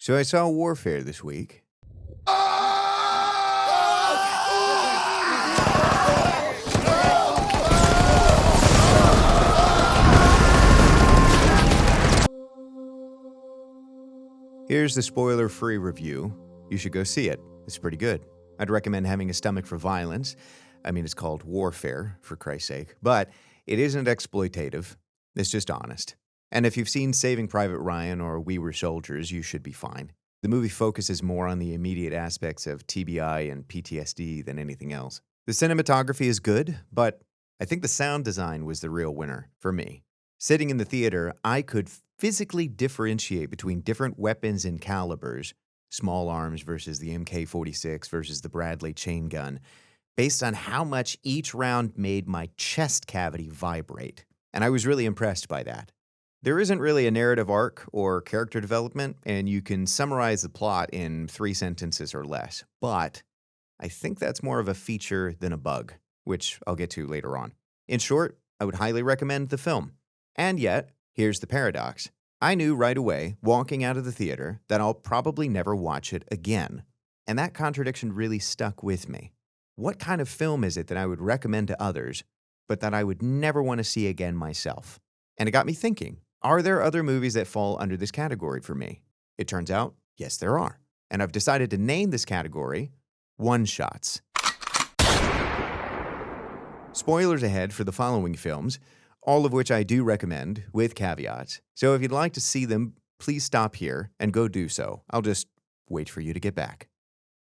So I saw Warfare this week. Here's the spoiler-free review. You should go see it. It's pretty good. I'd recommend having a stomach for violence. I mean, it's called Warfare, for Christ's sake. But it isn't exploitative. It's just honest. And if you've seen Saving Private Ryan or We Were Soldiers, you should be fine. The movie focuses more on the immediate aspects of TBI and PTSD than anything else. The cinematography is good, but I think the sound design was the real winner for me. Sitting in the theater, I could physically differentiate between different weapons and calibers, small arms versus the MK-46 versus the Bradley chain gun, based on how much each round made my chest cavity vibrate. And I was really impressed by that. There isn't really a narrative arc or character development, and you can summarize the plot in 3 sentences or less. But I think that's more of a feature than a bug, which I'll get to later on. In short, I would highly recommend the film. And yet, here's the paradox. I knew right away, walking out of the theater, that I'll probably never watch it again. And that contradiction really stuck with me. What kind of film is it that I would recommend to others, but that I would never want to see again myself? And it got me thinking, are there other movies that fall under this category for me? It turns out, yes, there are. And I've decided to name this category one-shots. Spoilers ahead for the following films, all of which I do recommend, with caveats. So if you'd like to see them, please stop here and go do so. I'll just wait for you to get back.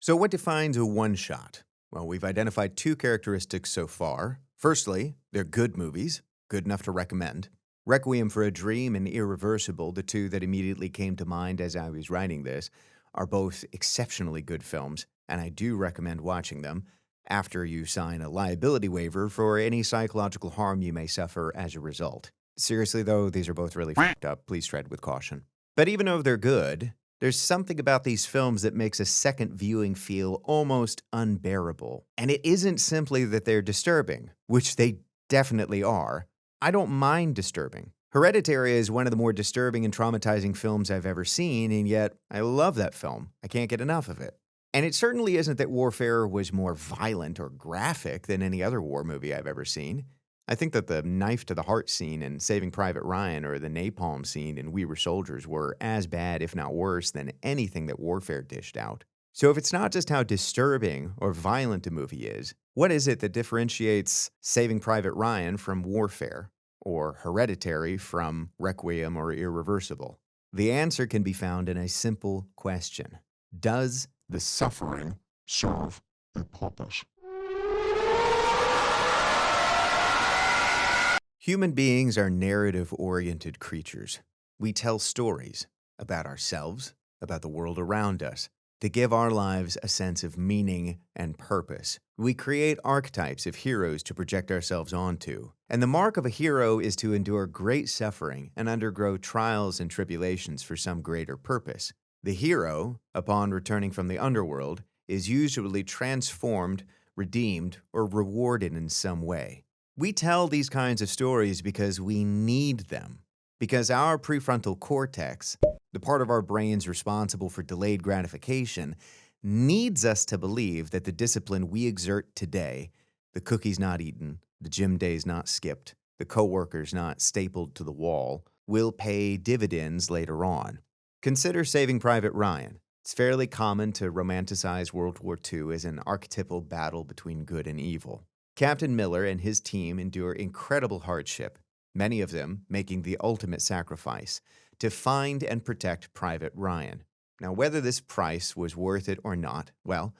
So what defines a one-shot? Well, we've identified 2 characteristics so far. Firstly, they're good movies, good enough to recommend. Requiem for a Dream and Irreversible, the 2 that immediately came to mind as I was writing this, are both exceptionally good films, and I do recommend watching them after you sign a liability waiver for any psychological harm you may suffer as a result. Seriously though, these are both really fucked up. Please tread with caution. But even though they're good, there's something about these films that makes a second viewing feel almost unbearable. And it isn't simply that they're disturbing, which they definitely are. I don't mind disturbing. Hereditary is one of the more disturbing and traumatizing films I've ever seen, and yet I love that film. I can't get enough of it. And it certainly isn't that Warfare was more violent or graphic than any other war movie I've ever seen. I think that the knife to the heart scene in Saving Private Ryan or the napalm scene in We Were Soldiers were as bad, if not worse, than anything that Warfare dished out. So if it's not just how disturbing or violent a movie is, what is it that differentiates Saving Private Ryan from Warfare, or Hereditary from Requiem or Irreversible? The answer can be found in a simple question. Does the suffering serve a purpose? Human beings are narrative-oriented creatures. We tell stories about ourselves, about the world around us, to give our lives a sense of meaning and purpose. We create archetypes of heroes to project ourselves onto. And the mark of a hero is to endure great suffering and undergo trials and tribulations for some greater purpose. The hero, upon returning from the underworld, is usually transformed, redeemed, or rewarded in some way. We tell these kinds of stories because we need them. Because our prefrontal cortex, the part of our brains responsible for delayed gratification, needs us to believe that the discipline we exert today, the cookies not eaten, the gym days not skipped, the coworkers not stapled to the wall, will pay dividends later on. Consider Saving Private Ryan. It's fairly common to romanticize World War II as an archetypal battle between good and evil. Captain Miller and his team endure incredible hardship, many of them making the ultimate sacrifice, to find and protect Private Ryan. Now, whether this price was worth it or not, well,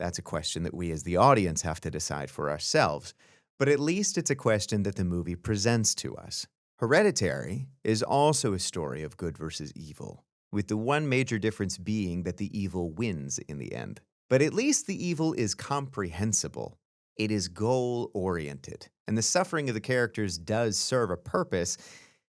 that's a question that we as the audience have to decide for ourselves, but at least it's a question that the movie presents to us. Hereditary is also a story of good versus evil, with the one major difference being that the evil wins in the end. But at least the evil is comprehensible. It is goal-oriented, and the suffering of the characters does serve a purpose.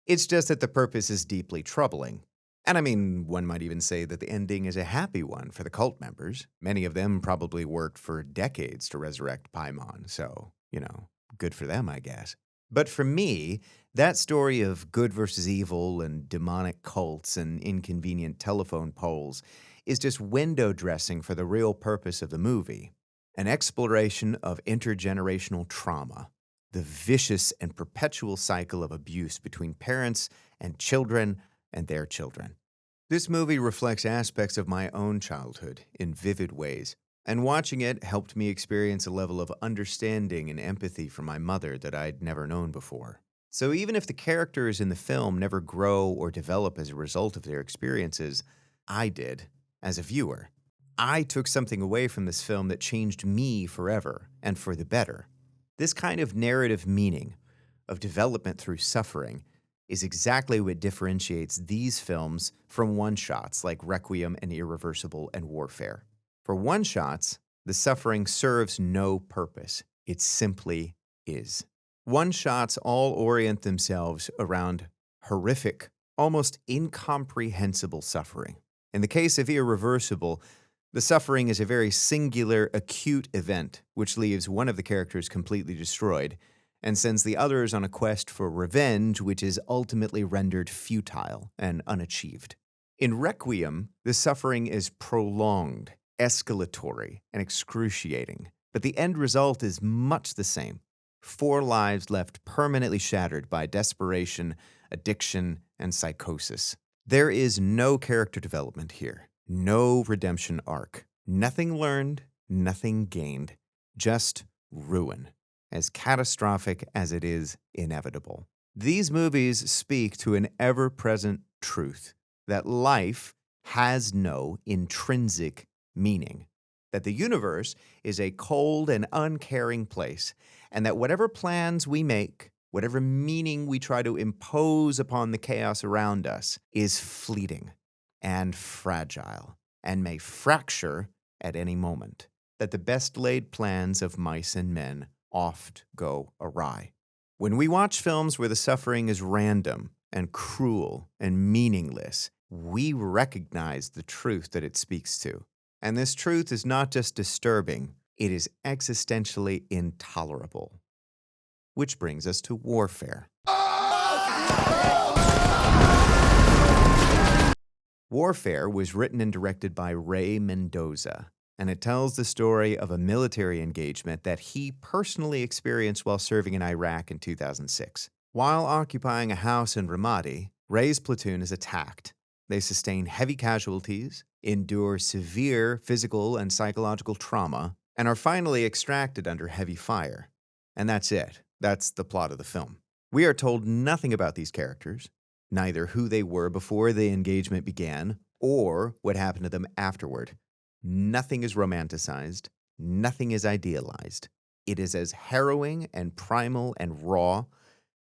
It's just that the purpose is deeply troubling. And I mean, one might even say that the ending is a happy one for the cult members. Many of them probably worked for decades to resurrect Paimon, so, good for them, I guess. But for me, that story of good versus evil and demonic cults and inconvenient telephone poles is just window dressing for the real purpose of the movie, an exploration of intergenerational trauma, the vicious and perpetual cycle of abuse between parents and children and their children. This movie reflects aspects of my own childhood in vivid ways, and watching it helped me experience a level of understanding and empathy for my mother that I'd never known before. So even if the characters in the film never grow or develop as a result of their experiences, I did, as a viewer. I took something away from this film that changed me forever, and for the better. This kind of narrative meaning, of development through suffering, is exactly what differentiates these films from one-shots like Requiem and Irreversible and Warfare. For one-shots, the suffering serves no purpose. It simply is. One-shots all orient themselves around horrific, almost incomprehensible suffering. In the case of Irreversible, the suffering is a very singular, acute event, which leaves one of the characters completely destroyed, and sends the others on a quest for revenge, which is ultimately rendered futile and unachieved. In Requiem, the suffering is prolonged, escalatory, and excruciating, but the end result is much the same. 4 lives left permanently shattered by desperation, addiction, and psychosis. There is no character development here, no redemption arc, nothing learned, nothing gained, just ruin, as catastrophic as it is inevitable. These movies speak to an ever-present truth that life has no intrinsic meaning, that the universe is a cold and uncaring place, and that whatever plans we make, whatever meaning we try to impose upon the chaos around us, is fleeting and fragile and may fracture at any moment, that the best laid plans of mice and men oft go awry. When we watch films where the suffering is random and cruel and meaningless, we recognize the truth that it speaks to. And this truth is not just disturbing, it is existentially intolerable. Which brings us to Warfare. Warfare was written and directed by Ray Mendoza, and it tells the story of a military engagement that he personally experienced while serving in Iraq in 2006. While occupying a house in Ramadi, Ray's platoon is attacked. They sustain heavy casualties, endure severe physical and psychological trauma, and are finally extracted under heavy fire. And that's it. That's the plot of the film. We are told nothing about these characters, neither who they were before the engagement began or what happened to them afterward. Nothing is romanticized. Nothing is idealized. It is as harrowing and primal and raw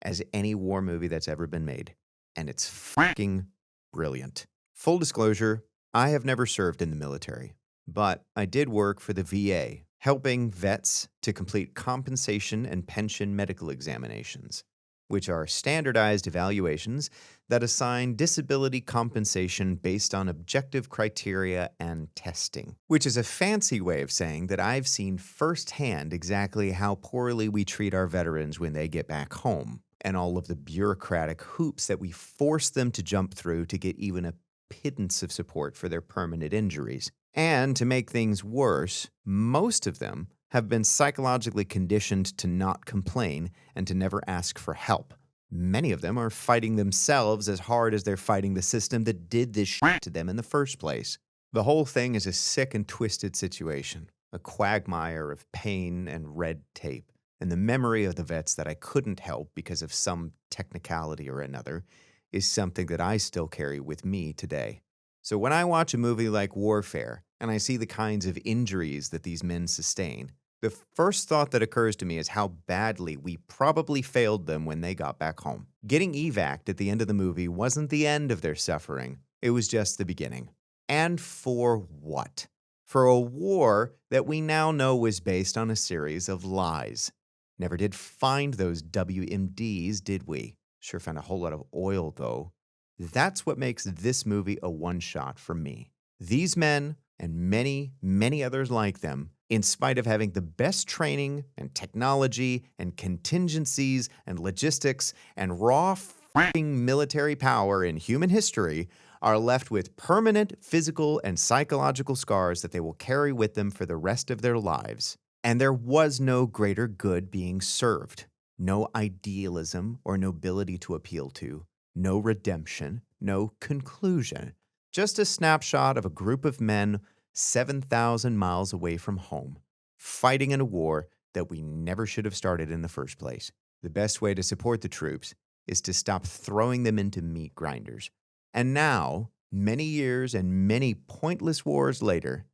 as any war movie that's ever been made. And it's fucking brilliant. Full disclosure, I have never served in the military, but I did work for the VA, helping vets to complete compensation and pension medical examinations, which are standardized evaluations that assign disability compensation based on objective criteria and testing, which is a fancy way of saying that I've seen firsthand exactly how poorly we treat our veterans when they get back home, and all of the bureaucratic hoops that we force them to jump through to get even a pittance of support for their permanent injuries. And to make things worse, most of them have been psychologically conditioned to not complain and to never ask for help. Many of them are fighting themselves as hard as they're fighting the system that did this shit to them in the first place. The whole thing is a sick and twisted situation, a quagmire of pain and red tape. And the memory of the vets that I couldn't help because of some technicality or another is something that I still carry with me today. So when I watch a movie like Warfare and I see the kinds of injuries that these men sustain, the first thought that occurs to me is how badly we probably failed them when they got back home. Getting evac'd at the end of the movie wasn't the end of their suffering. It was just the beginning. And for what? For a war that we now know was based on a series of lies. Never did find those WMDs, did we? Sure found a whole lot of oil, though. That's what makes this movie a one-shot for me. These men, and many, many others like them, in spite of having the best training and technology and contingencies and logistics and raw f***ing military power in human history, are left with permanent physical and psychological scars that they will carry with them for the rest of their lives. And there was no greater good being served, no idealism or nobility to appeal to, no redemption, no conclusion. Just a snapshot of a group of men 7,000 miles away from home, fighting in a war that we never should have started in the first place. The best way to support the troops is to stop throwing them into meat grinders. And now, many years and many pointless wars later,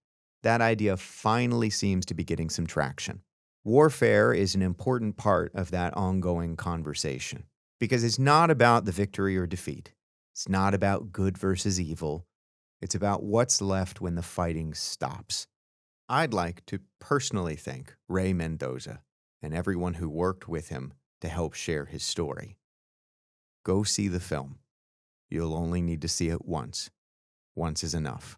that idea finally seems to be getting some traction. Warfare is an important part of that ongoing conversation because it's not about the victory or defeat. It's not about good versus evil. It's about what's left when the fighting stops. I'd like to personally thank Ray Mendoza and everyone who worked with him to help share his story. Go see the film. You'll only need to see it once. Once is enough.